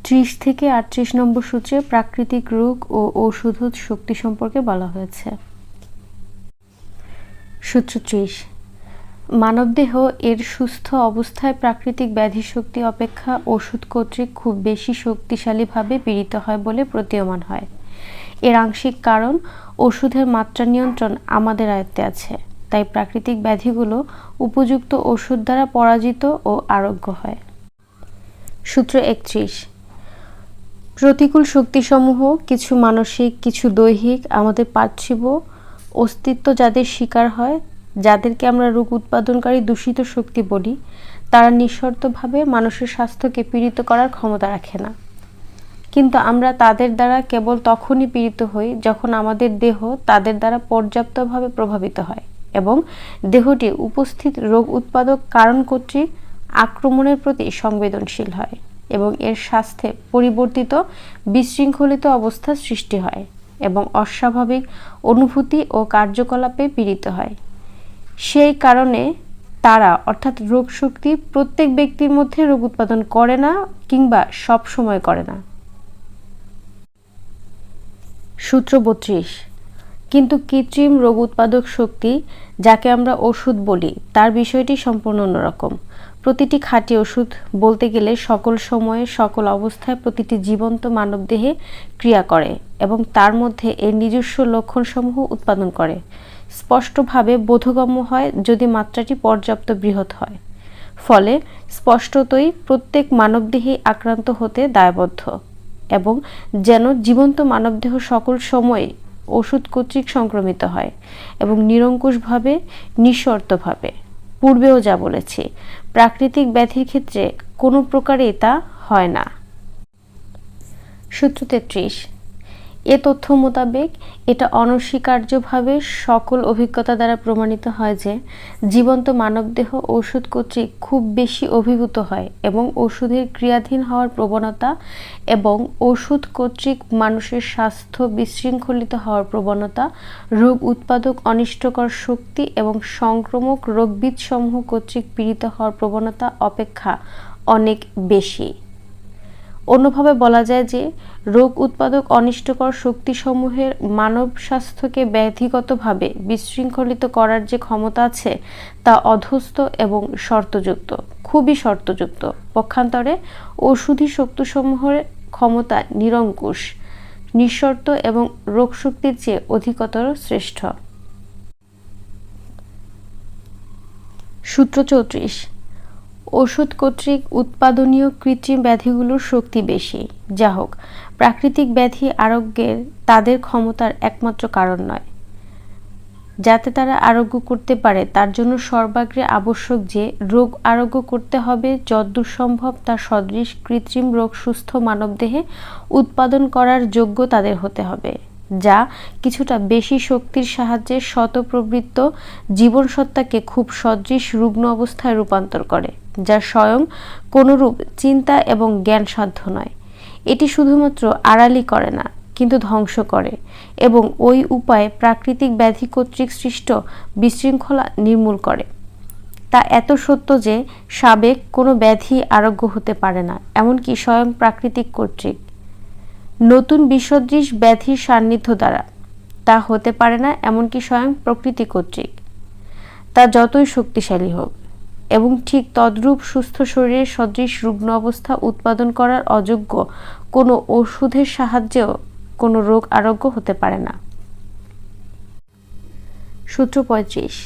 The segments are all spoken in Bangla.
30 থেকে 38 নম্বর সূত্রে প্রাকৃতিক রোগ ও ঔষধ শক্তি সম্পর্কে বলা হয়েছে। সূত্র 30, মানবদেহ এর সুস্থ অবস্থায় প্রাকৃতিক ব্যাধি শক্তি অপেক্ষা ওষুধ কর্তৃক খুব বেশি শক্তিশালীভাবে পীড়িত হয় বলে প্রতীয়মান হয়। এর আংশিক কারণ ওষুধের মাত্রা নিয়ন্ত্রণ আমাদের আয়ত্তে আছে, তাই প্রাকৃতিক ব্যাধিগুলো উপযুক্ত ওষুধ দ্বারা পরাজিত ও আরোগ্য হয়। সূত্র 31, প্রতিকূল শক্তিসমূহ কিছু মানসিক, কিছু দৈহিক, আমাদের পার্থিব অস্তিত্ব যাদের শিকার হয়, যাদেরকে আমরা রোগ উৎপাদনকারী দূষিত শক্তি বলি, তারা নিঃশর্তভাবে মানুষের স্বাস্থ্যকে পীড়িত করার ক্ষমতা রাখে না। কিন্তু আমরা তাদের দ্বারা কেবল তখনই পীড়িত হই যখন আমাদের দেহ তাদের দ্বারা পর্যাপ্তভাবে প্রভাবিত হয় এবং দেহটি উপস্থিত রোগ উৎপাদক কারণ কর্তৃক আক্রমণের প্রতি সংবেদনশীল হয় এবং এর স্বাস্থ্যে পরিবর্তিত বিশৃঙ্খলিত অবস্থার সৃষ্টি হয় এবং অস্বাভাবিক অনুভূতি ও কার্যকলাপে পীড়িত হয়। সেই কারণে তারা অর্থাৎ রোগ শক্তি প্রত্যেক ব্যক্তির মধ্যে রোগ উৎপাদন করে না কিংবা সব সময় করে না। সূত্র 32, কিন্তু কৃত্রিম রোগ উৎপাদক শক্তি, যাকে আমরা ওষুধ বলি, তার বিষয়টি সম্পূর্ণ অন্যরকম। প্রতিটি খাঁটি ওষুধ বলতে গেলে সকল সময়ে সকল অবস্থায় প্রতিটি জীবন্ত মানবদেহে ক্রিয়া করে এবং তার মধ্যে এর নিজস্ব লক্ষণসমূহ উৎপাদন করে। স্পষ্টভাবে বোধগম্য হয় যদি মাত্রাটি পর্যাপ্ত বৃহৎ হয়। ফলে স্পষ্টতই প্রত্যেক মানবদেহে আক্রান্ত হতে দায়বদ্ধ এবং যেন জীবন্ত মানবদেহ সকল সময়ে ওষুধ কর্তৃক সংক্রমিত হয় এবং নিরঙ্কুশভাবে, নিঃশর্তভাবে। পূর্বেও যা বলেছি, প্রাকৃতিক ব্যাধির ক্ষেত্রে কোনো প্রকারেই তা হয় না। সূত্র 33, এ তথ্য মোতাবেক এটা অনস্বীকার্যভাবে সকল অভিজ্ঞতা দ্বারা প্রমাণিত হয় যে জীবন্ত মানবদেহ ওষুধ কর্তৃক খুব বেশি অভিভূত হয় এবং ওষুধের ক্রিয়াধীন হওয়ার প্রবণতা এবং ওষুধ কর্তৃক মানুষের স্বাস্থ্য বিশৃঙ্খলিত হওয়ার প্রবণতা রোগ উৎপাদক অনিষ্টকর শক্তি এবং সংক্রামক রোগবিধসমূহ কর্তৃক পীড়িত হওয়ার প্রবণতা অপেক্ষা অনেক বেশি। অন্যভাবে বলা যায় যে রোগ উৎপাদক অনিষ্টকর শক্তিসমূহের মানব স্বাস্থ্যকে ব্যাধিগতভাবে বিশৃঙ্খলিত করার যে ক্ষমতা আছে তা অধস্থ এবং শর্তযুক্ত, খুবই শর্তযুক্ত। পক্ষান্তরে ঔষধি শক্তিসমূহের ক্ষমতা নিরঙ্কুশ, নিঃশর্ত এবং রোগশক্তির চেয়ে অধিকতর শ্রেষ্ঠ। সূত্র 34, ওষুধ কর্তৃক উৎপাদনীয় কৃত্রিম ব্যাধিগুলোর শক্তি বেশি। যা হোক, প্রাকৃতিক ব্যাধি আরোগ্যের তাদের ক্ষমতার একমাত্র কারণ নয়। যাতে তারা আরোগ্য করতে পারে তার জন্য সর্বাগ্রে আবশ্যক যে রোগ আরোগ্য করতে হবে যদ্দূর সম্ভব তার সদৃশ কৃত্রিম রোগ সুস্থ মানবদেহে উৎপাদন করার যোগ্য তাদের হতে হবে, যা কিছুটা বেশি শক্তির সাহায্যে স্বতঃপ্রবৃত্ত জীবনসত্তাকে খুব সদৃশ রুগ্ন অবস্থায় রূপান্তর করে, যা স্বয়ং কোনরূপ চিন্তা এবং জ্ঞান সাধ্য নয়। এটি শুধুমাত্র আড়ালি করে না, কিন্তু ধ্বংস করে এবং ওই উপায়ে প্রাকৃতিক ব্যাধি কর্তৃক সৃষ্ট বিশৃঙ্খলা নির্মূল করে। তা এত সত্য যে সাবেক কোনো ব্যাধি আরোগ্য হতে পারে না, এমনকি স্বয়ং প্রাকৃতিক কর্তৃক। নতুন বিসদৃশ ব্যাধির সান্নিধ্য দ্বারা তা হতে পারে না, এমনকি স্বয়ং প্রকৃতি কর্তৃক, তা যতই শক্তিশালী হোক। এবং ঠিক তদ্রূপ সুস্থ শরীরের সদৃশ রুগ্ন অবস্থা উৎপাদন করার অযোগ্য কোনো ওষুধের সাহায্যেও কোনো রোগ আরোগ্য হতে পারে না। সূত্র 35,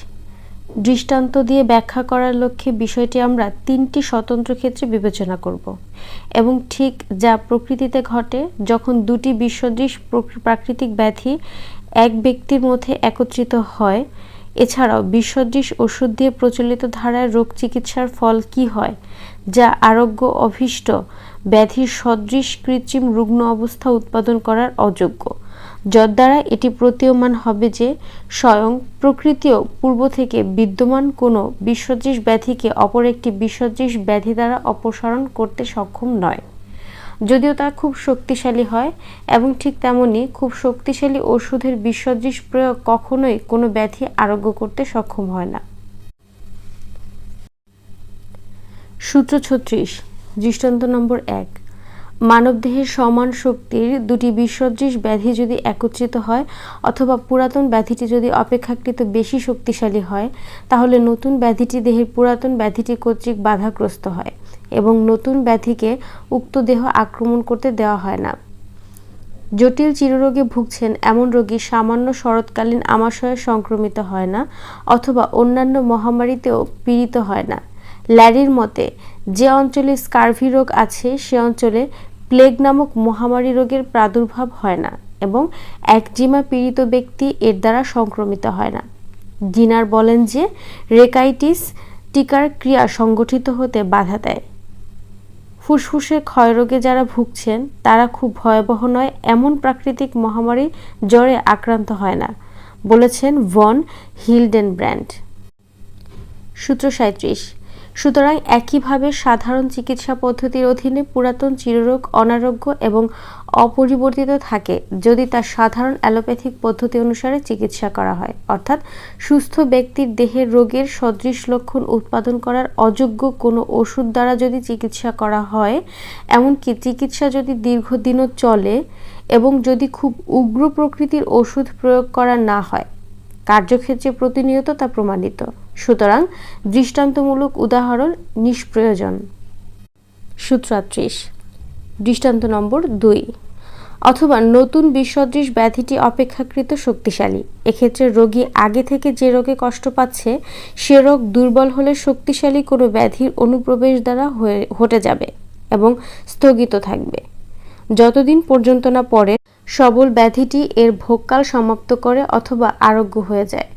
দৃষ্টান্ত দিয়ে ব্যাখ্যা করার লক্ষ্যে বিষয়টি আমরা 3টি স্বতন্ত্র ক্ষেত্রে বিবেচনা করব এবং ঠিক যা প্রকৃতিতে ঘটে যখন দুটি বিসদৃশ প্রাকৃতিক ব্যাধি এক ব্যক্তির মধ্যে একত্রিত হয়, এছাড়াও বিসদৃশ ওষুধ দিয়ে প্রচলিত ধারায় রোগ চিকিৎসার ফল কি হয় যা আরোগ্য অভীষ্ট ব্যাধির সদৃশ কৃত্রিম রুগ্ন অবস্থা উৎপাদন করার অযোগ্য, যদ্বারা এটি প্রতীয়মান হবে যে স্বয়ং প্রকৃতিও পূর্ব থেকে বিদ্যমান কোনো বিসদৃশ ব্যাধিকে অপর একটি বিসদৃশ ব্যাধি দ্বারা অপসারণ করতে সক্ষম নয়, যদিও তা খুব শক্তিশালী হয়। এবং ঠিক তেমনি খুব শক্তিশালী ওষুধের বিসদৃশ প্রয়োগ কখনোই কোনো ব্যাধি আরোগ্য করতে সক্ষম হয় না। সূত্র 36, দৃষ্টান্ত নম্বর 1, মানবদেহের সমান শক্তির দুটি বিসদৃশ ব্যাধি যদি একত্রিত হয় অথবা পুরাতন ব্যাধিটি যদি অপেক্ষাকৃত বেশি শক্তিশালী হয়, তাহলে নতুন ব্যাধিটি দেহের পুরাতন ব্যাধিটি কর্তৃক বাধাগ্রস্ত হয় এবং নতুন ব্যাধিকে উক্ত দেহ আক্রমণ করতে দেওয়া হয় না। জটিল চিররোগে ভুগছেন এমন রোগী সামান্য শরৎকালীন আমাশয়ে সংক্রমিত হয় না অথবা অন্যান্য মহামারীতেও পীড়িত হয় না। ল্যারির মতে, যে অঞ্চলে স্কার্ভি রোগ আছে সে অঞ্চলে প্লেগ নামক মহামারী রোগের প্রাদুর্ভাব হয় না এবং একজিমা পীড়িত ব্যক্তি এর দ্বারা সংক্রমিত হয় না। ডিনার বলেন যে রেকাইটিস টিকার ক্রিয়া সংগঠিত হতে বাধা দেয়। ফুসফুসের ক্ষয়রোগে যারা ভুগছেন তারা খুব ভয়াবহ নয় এমন প্রাকৃতিক মহামারী জ্বরে আক্রান্ত হয় না, বলেছেন ভন হিলডেনব্র্যান্ড। সূত্র 37। সুতরাং একইভাবে সাধারণ চিকিৎসা পদ্ধতির অধীনে পুরাতন চিররোগ অনারোগ্য এবং অপরিবর্তিত থাকে যদি তা সাধারণ অ্যালোপ্যাথিক পদ্ধতি অনুসারে চিকিৎসা করা হয়, অর্থাৎ সুস্থ ব্যক্তির দেহের রোগের সদৃশ লক্ষণ উৎপাদন করার অযোগ্য কোনো ওষুধ দ্বারা যদি চিকিৎসা করা হয়, এমনকি চিকিৎসা যদি দীর্ঘদিনও চলে এবং যদি খুব উগ্র প্রকৃতির ওষুধ প্রয়োগ করা না হয়, কার্যক্ষেত্রে প্রতিনিয়ত তা প্রমাণিত। সুতরাং দৃষ্টান্তমূলক উদাহরণ নিষ্প্রয়োজন। সূত্র 38। দৃষ্টান্ত নম্বর 2। অথবা নতুন বিসদৃশ ব্যাধিটি অপেক্ষাকৃত শক্তিশালী। এক্ষেত্রে রোগী আগে থেকে যে রোগে কষ্ট পাচ্ছে সে রোগ দুর্বল হলে শক্তিশালী কোনো ব্যাধির অনুপ্রবেশ দ্বারা হটে যাবে এবং স্থগিত থাকবে যতদিন পর্যন্ত না পরে সবল ব্যাধিটি এর ভোগকাল সমাপ্ত করে অথবা আরোগ্য হয়ে যায়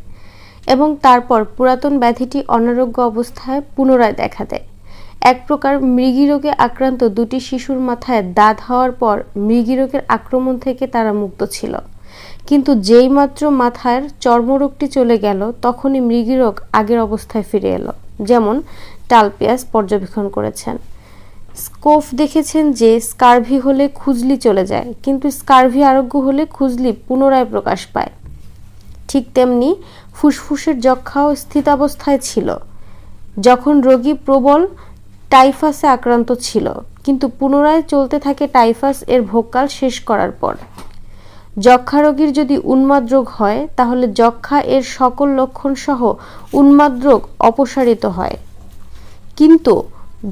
এবং তারপর পুরাতন ব্যাধিটি অনারোগ্য অবস্থায় পুনরায় দেখা দেয়। এক প্রকার মৃগীরোগে আক্রান্ত দুটি শিশুর মাথায় দাঁত হওয়ার পর মৃগীরোগের আক্রমণ থেকে তারা মুক্ত ছিল, কিন্তু যেই মাত্র মাথার চর্মরোগটি চলে গেল তখনই মৃগীরোগ আগের অবস্থায় ফিরে এলো, যেমন টালপিয়াস পর্যবেক্ষণ করেছেন। স্কোফ দেখেছেন যে স্কার্ভি হলে খুজলি চলে যায়, কিন্তু স্কার্ভি আরোগ্য হলে খুজলি পুনরায় প্রকাশ পায়। ঠিক তেমনি ফুসফুসের যক্ষ্মাও স্থিতাবস্থায় ছিল যখন রোগী প্রবল টাইফাসে আক্রান্ত ছিল, কিন্তু পুনরায় চলতে থাকে টাইফাস এর ভোগকাল শেষ করার পর। যক্ষ্মা রোগীর যদি উন্মাদ রোগ হয় তাহলে যক্ষ্মা এর সকল লক্ষণ সহ উন্মাদ রোগ অপসারিত হয়, কিন্তু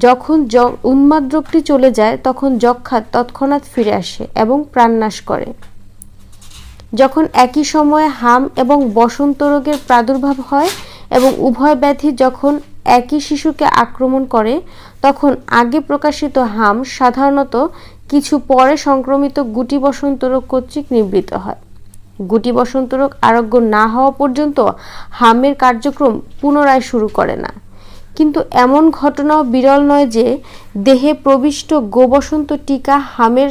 যখন উন্মাদ রোগটি চলে যায় তখন যক্ষ্মা তৎক্ষণাৎ ফিরে আসে এবং প্রাণনাশ করে। যখন একই সময়ে হাম এবং বসন্ত রোগের প্রাদুর্ভাব হয় এবং উভয় ব্যাধি যখন একই শিশুকে আক্রমণ করে, তখন আগে প্রকাশিত হাম সাধারণত কিছু পরে সংক্রমিত গুটি বসন্ত রোগ কর্তৃক নিবৃত হয়। গুটি বসন্ত রোগ আরোগ্য না হওয়া পর্যন্ত হামের কার্যক্রম পুনরায় শুরু করে না, কিন্তু এমন ঘটনাও বিরল নয় যে দেহে প্রবিষ্ট গোবসন্ত টিকা হামের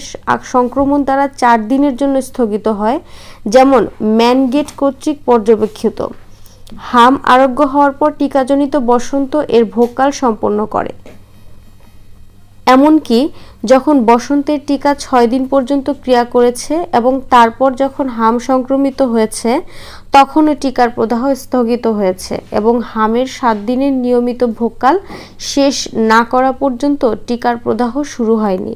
সংক্রমণ দ্বারা 4 দিনের জন্য স্থগিত হয়, যেমন ম্যানগেট কর্তৃক পর্যবেক্ষিত। হাম আরোগ্য হওয়ার পর টিকাজনিত বসন্ত এর ভোগকাল সম্পন্ন করে। এমনকি যখন বসন্তের টিকা 6 দিন পর্যন্ত ক্রিয়া করেছে এবং তারপর যখন হাম সংক্রমিত হয়েছে তখনও টিকার প্রদাহ স্থগিত হয়েছে এবং হামের 7 দিনের নিয়মিত ভোগকাল শেষ না করা পর্যন্ত টিকার প্রদাহ শুরু হয়নি।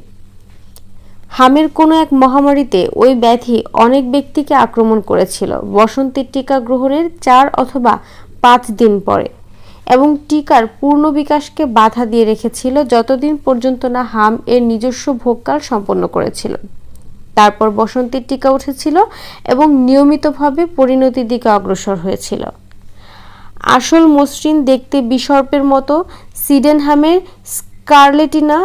হামের কোনো এক মহামারীতে ওই ব্যাধি অনেক ব্যক্তিকে আক্রমণ করেছিল বসন্তের টিকা গ্রহণের 4 অথবা 5 দিন পরে এবং টিকার পূর্ণ বিকাশকে বাধা দিয়ে রেখেছিল যতদিন পর্যন্ত না হাম এর নিজস্ব ভোগকাল সম্পন্ন করেছিল। তারপর বসন্তের টিকা উঠেছিল এবং নিয়মিতভাবে পরিণতির দিকে অগ্রসর হয়েছিল। আসল মসৃণ দেখতে বিসর্পের মতো সিডেনহামের স্কারলেটিনা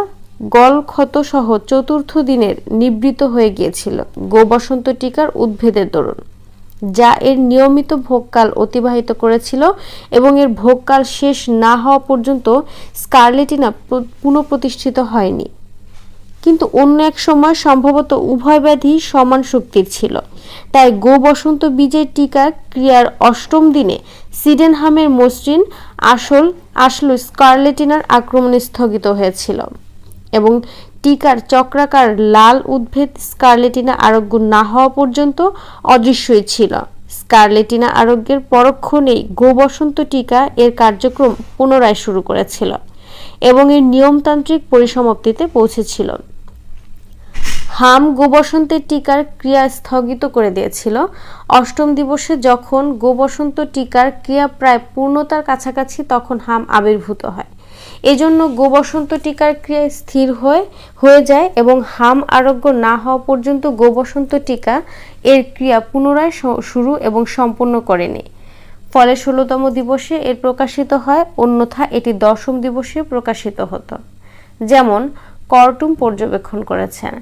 গল ক্ষত সহ 4র্থ দিনের নিবৃত হয়ে গিয়েছিল গোবসন্ত টিকার উদ্ভেদের দরুন, যা এর নিয়মিত ভোগকাল অতিবাহিত করেছিল এবং এর ভোগকাল শেষ না হওয়া পর্যন্ত স্কারলেটিনা পুনঃপ্রতিষ্ঠিত হয়নি। কিন্তু অন্য এক সময় সম্ভবত উভয় ব্যাধি সমান শক্তির ছিল, তাই গোবসন্ত বীজের টিকা ক্রিয়ার 8ম দিনে সিডেনহামের মসৃণ আসলো স্কারলেটিনার আক্রমণে স্থগিত হয়েছিল এবং টিকার চক্রাকার লাল উদ্ভিদ স্কারলেটিনা আরোগ্য না হওয়া পর্যন্ত অদৃশ্যই ছিল। স্কারলেটিনা আরোগ্যের পরক্ষণেই গোবসন্ত টিকা এর কার্যক্রম পুনরায় শুরু করেছিল এবং এর নিয়মতান্ত্রিক পরিসমাপ্তিতে পৌঁছেছিল। হাম গো-বসন্তের টিকার ক্রিয়া স্থগিত করে দিয়েছিল। অষ্টম দিবসে যখন গো-বসন্ত টিকার ক্রিয়া প্রায় পূর্ণতার কাছাকাছি তখন হাম আবির্ভূত হয়। এজন্য গো-বসন্ত টিকার ক্রিয়া স্থির হয়ে যায় এবং হাম আরোগ্য না হওয়া পর্যন্ত গো-বসন্ত টিকা এর ক্রিয়া পুনরায় শুরু এবং সম্পন্ন করেনি। ফলে 16তম দিবসে এর প্রকাশিত হয়, অন্যথা এটি 10ম দিবসে প্রকাশিত হতো। যেমন কর্টুম পর্যবেক্ষণ করেছেন।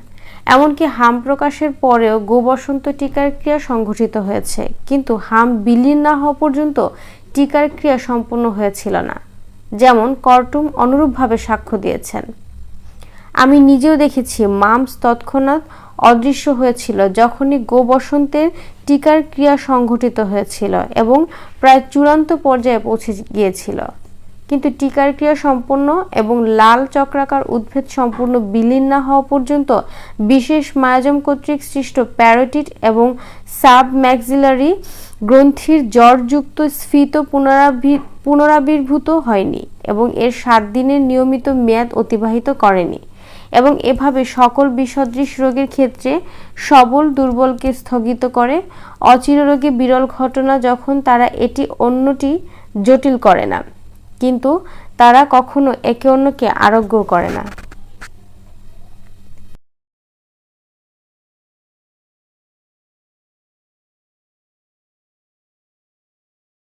এমনকি হাম প্রকাশের পরেও গো-বসন্ত টিকার ক্রিয়া সংঘটিত হয়েছে, কিন্তু হাম বিলীন না হওয়া পর্যন্ত টিকার ক্রিয়া সম্পন্ন হয়েছিল না। যেমন কর্টুম অনুরূপভাবে সাক্ষ্য দিয়েছেন। আমি নিজেও দেখেছি মাম্পস তৎক্ষণাৎ অদৃশ্য হয়েছিল যখনই গো-বসন্তের টিকার ক্রিয়া সংঘটিত হয়েছিল এবং প্রায় চূড়ান্ত পর্যায়ে পৌঁছে গিয়েছিল, কিন্তু টিকার ক্রিয়া সম্পন্ন এবং লাল চক্রাকার উদ্ভিদ সম্পূর্ণ বিলীন না হওয়া পর্যন্ত বিশেষ মায়াজম কর্তৃক সৃষ্ট প্যারোটিড এবং সাবম্যাক্সিলারি গ্রন্থির জ্বরযুক্ত স্ফীত পুনরাবির্ভূত হয়নি এবং এর 7 দিনের নিয়মিত মেয়াদ অতিবাহিত করেনি, এবং এভাবে সকল বিষদৃশ রোগের ক্ষেত্রে সবল দুর্বলকে স্থগিত করে। অচির রোগে বিরল ঘটনা যখন তারা এটি অন্যটি জটিল করে না, কিন্তু তারা কখনো একে অন্যকে আরোগ্য করে না।